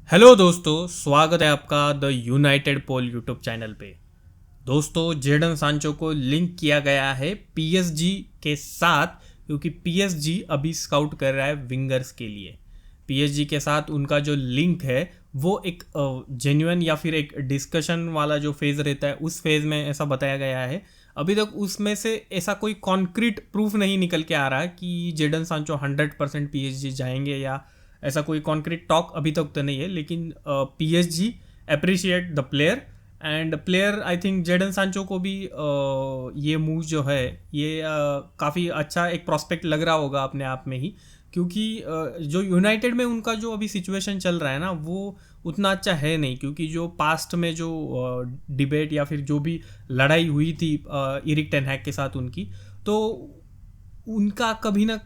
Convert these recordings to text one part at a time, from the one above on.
Hello दोस्तों, स्वागत है आपका the United pole YouTube channel पे। दोस्तों, जेडन सांचो को लिंक किया गया है पीएसजी के साथ, क्योंकि पीएसजी अभी स्काउट कर रहा है विंगर्स के लिए। पीएसजी के साथ उनका जो लिंक है वो एक जेन्युइन या फिर एक डिस्कशन वाला जो फेज़ रहता है उस फेज़ में ऐसा बताया गया है। अभी तक उसमें से ऐसा कोई कॉन्क्रीट प्रूफ नहीं निकल के आ रहा कि जेडन सांचो 100% पीएसजी जाएंगे, या ऐसा कोई कॉन्क्रीट टॉक अभी तक तो नहीं है। लेकिन PSG appreciate the player and player, I think Jadon Sancho को भी ये मूव जो है ये काफ़ी अच्छा एक प्रोस्पेक्ट लग रहा होगा अपने आप में ही, क्योंकि जो यूनाइटेड में उनका जो अभी सिचुएशन चल रहा है ना वो उतना अच्छा है नहीं। क्योंकि जो पास्ट में जो डिबेट या फिर जो भी लड़ाई हुई थी इरिक टेन हैग के साथ उनकी, तो उनका कभी ना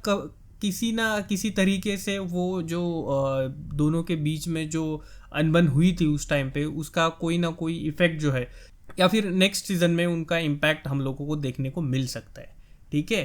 किसी तरीके से वो जो दोनों के बीच में जो अनबन हुई थी उस टाइम पे, उसका कोई ना कोई इफेक्ट जो है या फिर नेक्स्ट सीजन में उनका इम्पैक्ट हम लोगों को देखने को मिल सकता है। ठीक है,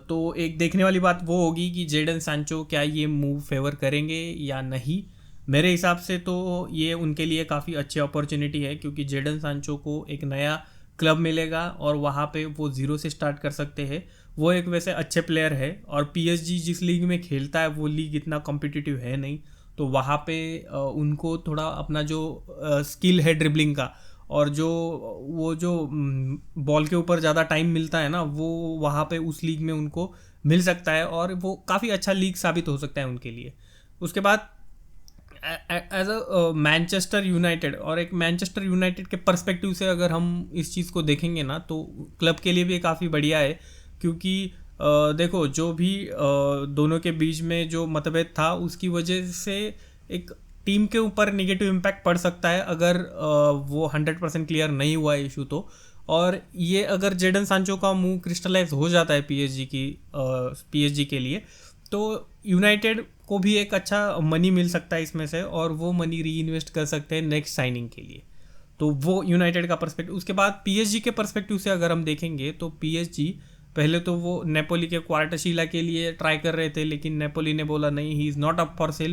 तो एक देखने वाली बात वो होगी कि जेडन सांचो क्या ये मूव फेवर करेंगे या नहीं। मेरे हिसाब से तो ये उनके लिए काफ़ी अच्छी अपॉर्चुनिटी है, क्योंकि जेडन सांचो को एक नया क्लब मिलेगा और वहाँ पे वो ज़ीरो से स्टार्ट कर सकते हैं। वो एक वैसे अच्छे प्लेयर है, और पीएसजी जिस लीग में खेलता है वो लीग इतना कॉम्पिटिटिव है नहीं, तो वहाँ पे उनको थोड़ा अपना जो स्किल है ड्रिबलिंग का, और जो वो जो बॉल के ऊपर ज़्यादा टाइम मिलता है ना, वो वहाँ पे उस लीग में उनको मिल सकता है, और वो काफ़ी अच्छा लीग साबित हो सकता है उनके लिए। उसके बाद एज अ मैनचेस्टर यूनाइटेड, और एक मैनचेस्टर यूनाइटेड के पर्सपेक्टिव से अगर हम इस चीज़ को देखेंगे ना, तो क्लब के लिए भी काफ़ी बढ़िया है। क्योंकि देखो, जो भी दोनों के बीच में जो मतभेद था उसकी वजह से एक टीम के ऊपर निगेटिव इम्पैक्ट पड़ सकता है अगर वो 100% क्लियर नहीं हुआ इशू तो। और ये अगर जेडन सांचो का मूव क्रिस्टलाइज हो जाता है पीएसजी के लिए, तो यूनाइटेड को भी एक अच्छा मनी मिल सकता है इसमें से, और वो मनी री इन्वेस्ट कर सकते हैं नेक्स्ट साइनिंग के लिए। तो वो यूनाइटेड का पर्सपेक्टिव। उसके बाद पीएसजी के पर्सपेक्टिव से अगर हम देखेंगे तो पीएसजी पहले तो वो नेपोली के क्वार्टरशीला के लिए ट्राई कर रहे थे, लेकिन नेपोली ने बोला नहीं, he is not up for sale.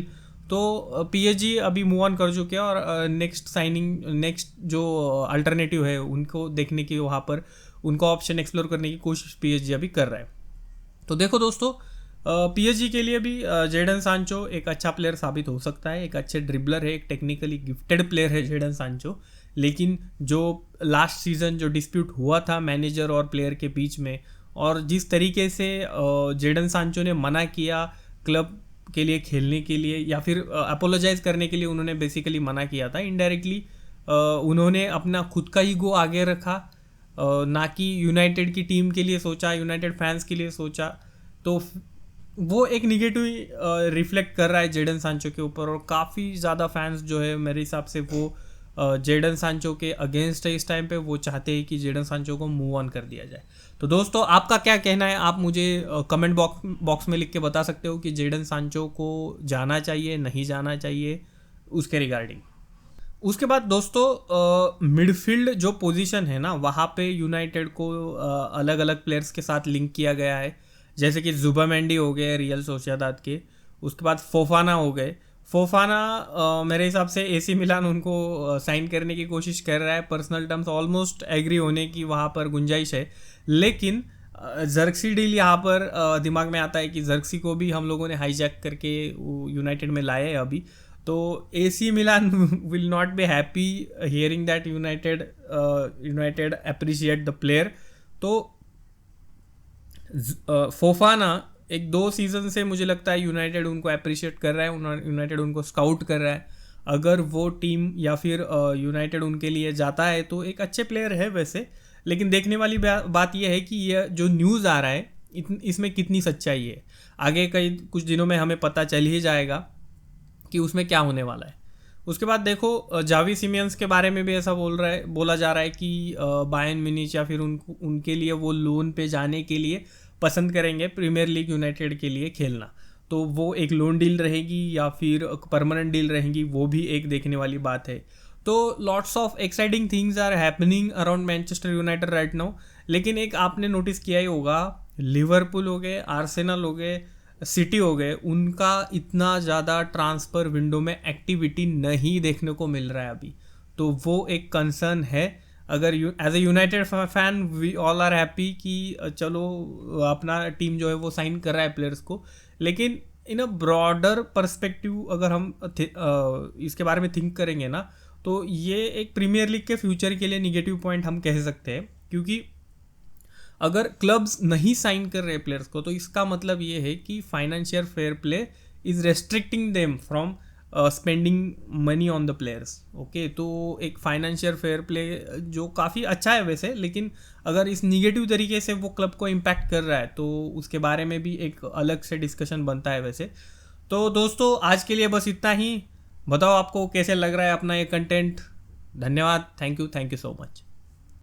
तो पीएसजी अभी मूव ऑन कर चुके हैं, और नेक्स्ट जो अल्टरनेटिव है उनको देखने की, वहाँ पर उनको ऑप्शन एक्सप्लोर करने की कोशिश पीएसजी अभी कर रहा है। तो देखो दोस्तों, पीएसजी के लिए भी जेडन सांचो एक अच्छा प्लेयर साबित हो सकता है। एक अच्छे ड्रिबलर है, एक टेक्निकली गिफ्टेड प्लेयर है जेडन सांचो। लेकिन जो लास्ट सीज़न जो डिस्प्यूट हुआ था मैनेजर और प्लेयर के बीच में, और जिस तरीके से जेडन सांचो ने मना किया क्लब के लिए खेलने के लिए, या फिर अपोलोजाइज करने के लिए उन्होंने बेसिकली मना किया था इनडायरेक्टली। उन्होंने अपना खुद का ईगो आगे रखा, ना कि यूनाइटेड की टीम के लिए सोचा, यूनाइटेड फैंस के लिए सोचा। तो वो एक निगेटिव रिफ्लेक्ट कर रहा है जेडन सांचो के ऊपर, और काफ़ी ज़्यादा फैंस जो है मेरे हिसाब से वो जेडन सांचो के अगेंस्ट है इस टाइम पे। वो चाहते हैं कि जेडन सांचो को मूव ऑन कर दिया जाए। तो दोस्तों, आपका क्या कहना है? आप मुझे कमेंट बॉक्स में लिख के बता सकते हो कि जेडन सांचो को जाना चाहिए, नहीं जाना चाहिए, उसके रिगार्डिंग। उसके बाद दोस्तों, मिडफील्ड जो पोजीशन है ना, वहाँ पे यूनाइटेड को अलग अलग प्लेयर्स के साथ लिंक किया गया है। जैसे कि जुबामेंडी हो गए रियल सोसिएदाद के, उसके बाद फोफाना हो गए। फोफाना मेरे हिसाब से एसी मिलान उनको साइन करने की कोशिश कर रहा है। पर्सनल टर्म्स ऑलमोस्ट एग्री होने की वहाँ पर गुंजाइश है, लेकिन जर्क्सी डील यहाँ पर दिमाग में आता है कि जर्क्सी को भी हम लोगों ने हाईजैक करके यूनाइटेड में लाया है अभी। तो AC Milan will not be happy hearing that United appreciate the player. तो फोफाना एक 2 सीज़न से मुझे लगता है यूनाइटेड उनको अप्रिशिएट कर रहा है, यूनाइटेड उनको स्काउट कर रहा है। अगर वो टीम या फिर यूनाइटेड उनके लिए जाता है तो एक अच्छे प्लेयर है वैसे। लेकिन देखने वाली बात यह है कि यह जो न्यूज़ आ रहा है इसमें कितनी सच्चाई है। आगे कुछ दिनों में हमें पता चल ही जाएगा कि उसमें क्या होने वाला है। उसके बाद देखो, जावी सिमियंस के बारे में भी ऐसा बोला जा रहा है कि बायर्न म्यूनिच या फिर उनके लिए वो लोन पे जाने के लिए पसंद करेंगे प्रीमियर लीग यूनाइटेड के लिए खेलना। तो वो एक लोन डील रहेगी या फिर परमानेंट डील रहेगी, वो भी एक देखने वाली बात है। तो lots of exciting things are happening around Manchester United right now. लेकिन एक आपने नोटिस किया ही होगा, लिवरपूल हो गए, आर्सेनल हो गए, सिटी हो गए, उनका इतना ज़्यादा ट्रांसफ़र विंडो में एक्टिविटी नहीं देखने को मिल रहा है अभी, तो वो एक कंसर्न है। अगर as a United fan we all are happy कि चलो अपना टीम जो है वो साइन कर रहा है प्लेयर्स को, लेकिन इन अ ब्रॉडर पर्सपेक्टिव अगर हम इसके बारे में थिंक करेंगे ना, तो ये एक प्रीमियर लीग के फ्यूचर के लिए निगेटिव पॉइंट हम कह सकते हैं। क्योंकि अगर क्लब्स नहीं साइन कर रहे प्लेयर्स को, तो इसका मतलब ये है कि financial fair play is restricting them from spending money on the players. Okay, तो एक फाइनेंशियल फेयर प्ले जो काफ़ी अच्छा है वैसे, लेकिन अगर इस निगेटिव तरीके से वो क्लब को इम्पैक्ट कर रहा है तो उसके बारे में भी एक अलग से डिस्कशन बनता है वैसे। तो दोस्तों आज के लिए बस इतना ही। बताओ आपको कैसे लग रहा है अपना ये कंटेंट। धन्यवाद, थैंक यू सो मच।